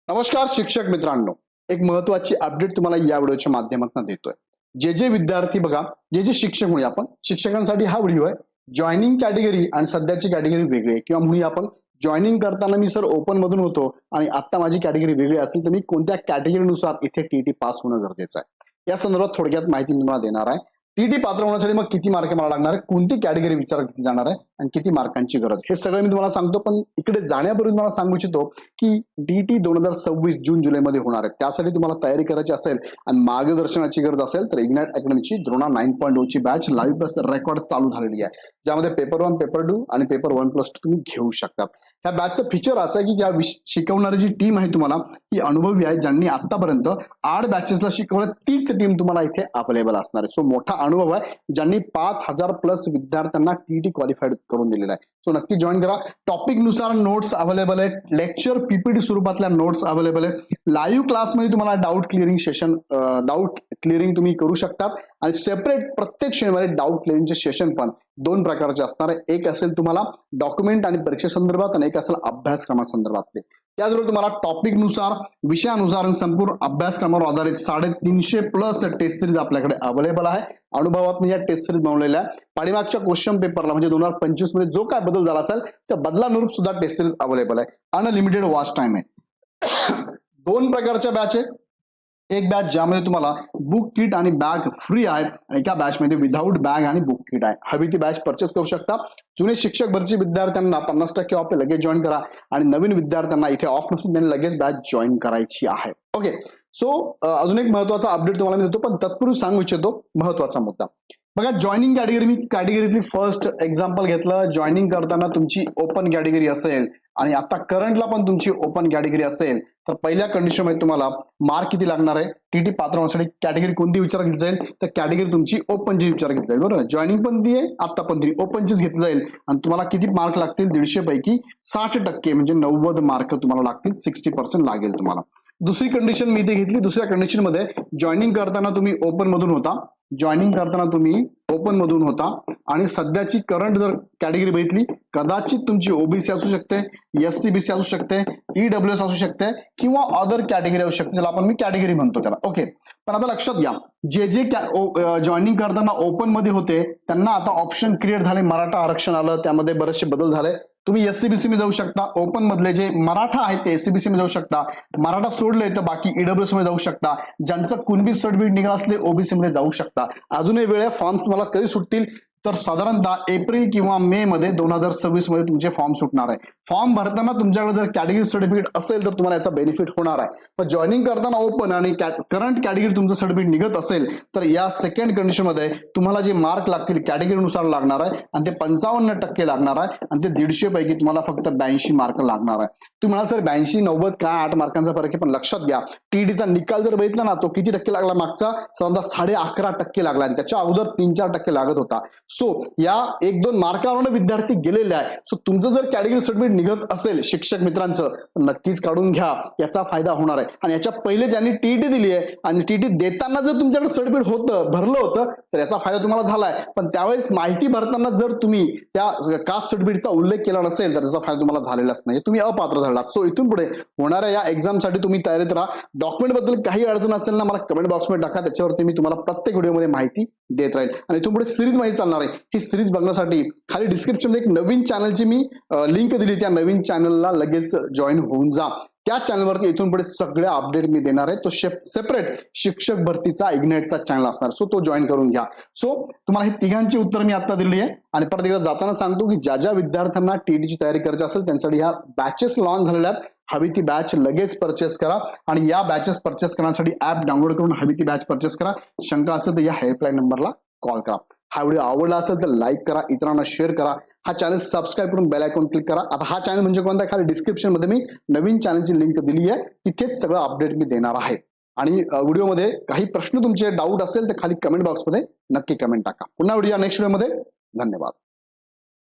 नमस्कार शिक्षक मित्रांनो, एक महत्वाची अपडेट तुम्हाला या व्हिडिओच्या माध्यमातून देतोय. जे विद्यार्थी बघा, जे शिक्षक म्हणूया आपण, शिक्षकांसाठी हा व्हिडिओ आहे. जॉईनिंग कॅटेगरी आणि सध्याची कॅटेगरी वेगळी आहे किंवा म्हणूया आपण जॉईनिंग करताना मी सर ओपन मधून होतो आणि आता माझी कॅटेगरी वेगळी असेल तर मी कोणत्या कॅटेगरीनुसार इथे टीटी पास होणं गरजेचं आहे. या संदर्भात थोडक्यात माहिती मी तुम्हाला देणार आहे. टीटी पात्र होण्यासाठी मग किती मार्क मला लागणार आहे, कोणती कॅटेगरी विचारात घेतली जाणार आहे आणि किती मार्कांची गरज, हे सगळं मी तुम्हाला सांगतो. पण इकडे जाण्यापूर्वी मला सांगू इच्छितो की टीटी 2026 जून जुलैमध्ये होणार आहे. त्यासाठी तुम्हाला तयारी करायची असेल आणि मार्गदर्शनाची गरज असेल तर इग्नाइट अकॅडमीची द्रोणा 9.0 ची बॅच लाईव्ह प्लस रेकॉर्ड चालू झालेली आहे, ज्यामध्ये पेपर 1, पेपर 2 आणि पेपर 1+2 तुम्ही घेऊ शकता. ह्या बॅचचं फीचर असं आहे की ज्या शिकवणारी जी टीम आहे तुम्हाला ती अनुभवी आहे, ज्यांनी आतापर्यंत 8 बॅचेसला शिकवलं, तीच टीम तुम्हाला इथे अवेलेबल असणार आहे. सो मोठा अनुभव आहे, ज्यांनी 5000+ विद्यार्थ्यांना टीटी क्वालिफाईड करून दिलेला आहे. सो नक्की जॉईन करा. टॉपिक नुसार नोट्स अवेलेबल आहे, लेक्चर पीपीटी स्वरूपातल्या नोट्स अवेलेबल आहे. लाईव्ह क्लासमध्ये तुम्हाला doubt clearing session, doubt clearing तुम्ही करू शकतात आणि सेपरेट प्रत्येक शनिवारी डाऊट क्लिअरिंगचे सेशन पण 2 प्रकारचे असणार आहे. एक असेल तुम्हाला डॉक्युमेंट आणि परीक्षेसंदर्भात आणि एक असेल अभ्यासक्रमासंदर्भातले. त्याचबरोबर तुम्हाला टॉपिक नुसार, विषयानुसार आणि संपूर्ण अभ्यासक्रमावर आधारित 350+ टेस्ट सिरीज आपल्याकडे अवेलेबल आहे. अनुभवात मी या टेस्ट सिरीज बनवलेल्या आहे. पाठीमागच्या क्वेश्चन पेपरला म्हणजे 2025 मध्ये जो काय बदल झाला असेल त्या बदलानुरूप सुद्धा टेस्ट सिरीज अवेलेबल आहे. अनलिमिटेड वॉच टाइम आहे. 2 प्रकारच्या बॅच आहे. एक बॅच ज्यामध्ये तुम्हाला बुक किट आणि बॅग फ्री आहे आणि एका बॅच मध्ये विदाऊट बॅग आणि बुक किट आहे. हवी ती बॅच परचेस करू शकता. जुने शिक्षक भरती विद्यार्थ्यांना 50% ऑफ लगेच जॉईन करा आणि नवीन विद्यार्थ्यांना इथे ऑफ नसून त्यांनी लगेच बॅच जॉईन करायची आहे. ओके, सो अजून एक महत्वाचा अपडेट तुम्हाला मी देतो, पण तत्पूर्वी सांगू इच्छितो महत्वाचा मुद्दा. बघा, जॉईनिंग कॅटेगरी, मी कॅटेगरीतली फर्स्ट एक्झाम्पल घेतलं. जॉईनिंग करताना तुमची ओपन कॅटेगरी असेल आणि आता करंटला पण तुमची ओपन कॅटेगरी असेल तर पहिल्या कंडिशन मध्ये तुम्हाला मार्क किती लागणार आहे, टीटी पात्र होण्यासाठी कॅटेगरी कोणती विचारात घेतली जाईल, तर कॅटेगरी तुमची ओपनची विचारात घेतली जाईल. बरोबर, जॉईनिंग पण ती आहे, आता पण ती ओपनचीच घेतली जाईल आणि तुम्हाला किती मार्क लागतील, 150 पैकी 60% म्हणजे 90 मार्क तुम्हाला लागतील. 60% लागेल तुम्हाला. दुसरी कंडिशन मी इथे घेतली. दुसऱ्या कंडिशन मध्ये जॉईनिंग करताना तुम्ही ओपन मधून होता, आणि सध्याची करंट जर कॅटेगरी बघितली, कदाचित तुमची ओबीसी असू शकते, एससीबीसी असू शकते, ईडब्ल्यूएस असू शकते किंवा अदर कॅटेगरी असू शकते, ज्याला आपण मी कॅटेगरी म्हणतो त्याला. ओके, पण आता लक्षात घ्या, जे जॉईनिंग करताना ओपन मध्ये होते त्यांना आता ऑप्शन क्रिएट झाले, मराठा आरक्षण आलं, त्यामध्ये बरेचसे बदल झाले. तुम्ही एससीबीसी मध्ये जाऊ शकता. ओपन मधले जे मराठा आहेत ते एससीबीसी मध्ये जाऊ शकता. मराठा सोडले तर बाकी ईडब्ल्यूएस मध्ये जाऊ शकता. ज्यांचं कुणबी सर्टिफिकेट निघालं असले ओबीसी मध्ये जाऊ शकता. अजूनही वेळ आहे. फॉर्म तुम्हाला कधी सुटतील तर साधारणतः एप्रिल किंवा मे मध्ये 2026 मध्ये तुमचे फॉर्म सुटणार आहे. फॉर्म भरताना तुमच्याकडे जर कॅटेगरी सर्टिफिकेट असेल तर तुम्हाला याचा बेनिफिट होणार आहे. पण जॉईनिंग करताना ओपन आणि करंट कॅटेगरी तुमचं सर्टिफिकेट निघत असेल तर या सेकंड कंडिशन मध्ये तुम्हाला जे मार्क लागतील कॅटेगरीनुसार लागणार आहे आणि ते 55% लागणार आहे आणि ते 150 पैकी तुम्हाला फक्त 82 मार्क लागणार आहे. तुम्ही म्हणाल सर 82, 90 काय 8 मार्कांचा फरक आहे, पण लक्षात घ्या टीईटीचा निकाल जर बघितला ना, तो किती टक्के लागला, मागचा साधारणतः 11.5% लागला आणि त्याच्या अगोदर 3-4% लागत होता. सो या 1-2 मार्कावरून विद्यार्थी गेलेले आहे. सो तुमचं जर कॅटेगरी सर्टिफिकेट निघत असेल शिक्षक मित्रांचं, नक्कीच काढून घ्या, याचा फायदा होणार आहे. आणि याच्या पहिले ज्यांनी टीईटी दिली आहे आणि टीईटी देताना जर तुमच्याकडे सर्टिफिकेट होतं, भरलं होतं, तर याचा फायदा तुम्हाला झालाय. पण त्यावेळेस माहिती भरताना जर तुम्ही त्या कास्ट सर्टिफिकेटचा उल्लेख केला नसेल तर त्याचा फायदा तुम्हाला झालेलाच नाही, तुम्ही अपात्र झालात. सो इथून पुढे होणाऱ्या या एक्झामसाठी तुम्ही तयारीत राहा. डॉक्युमेंट बद्दल काही अडचण असेल ना, मला कमेंट बॉक्समध्ये टाका, त्याच्यावरती मी तुम्हाला प्रत्येक व्हिडिओमध्ये माहिती देत राहील. आणि इथून पुढे सिरीज माहिती चालणार आहे. ही सिरीज बघण्यासाठी खाली डिस्क्रिप्शन मध्ये एक नवीन चॅनलची मी लिंक दिली, त्या नवीन चॅनलला लगेच जॉईन होऊन जा. त्या चॅनलवरती इथून पुढे सगळे अपडेट मी देणार आहे. तो सेपरेट शिक्षक भरतीचा इग्नाइटचा चॅनल असणार, सो तो जॉईन करून घ्या. सो तुम्हाला हे तिघांची उत्तर मी आता दिली आहे. आणि परत एकदा जाताना सांगतो की ज्या विद्यार्थ्यांना टीईटीची तयारी करायची असेल त्यांच्यासाठी ह्या बॅचेस लॉन्च झालेल्या आहेत. हवी ती बॅच लगेच परचेस करा आणि या बॅचेस परचेस करण्यासाठी ऍप डाउनलोड करून हवी ती बॅच परचेस करा. शंका असेल तर या हेल्पलाईन नंबरला कॉल करा. हा व्हिडिओ आवडला असेल तर लाईक करा, इतरांना शेअर करा, हा चॅनल सबस्क्राईब करून बेल आयकॉन क्लिक करा. आता हा चॅनल म्हणजे कोणता, खाली डिस्क्रिप्शन मध्ये मी नवीन चॅनलची लिंक दिली आहे, तिथेच सगळं अपडेट मी देणार आहे. आणि व्हिडिओमध्ये काही प्रश्न तुमचे डाऊट असेल तर खाली कमेंट बॉक्समध्ये नक्की कमेंट टाका. पुन्हा व्हिडिओ नेक्स्ट व्हिडिओमध्ये. धन्यवाद.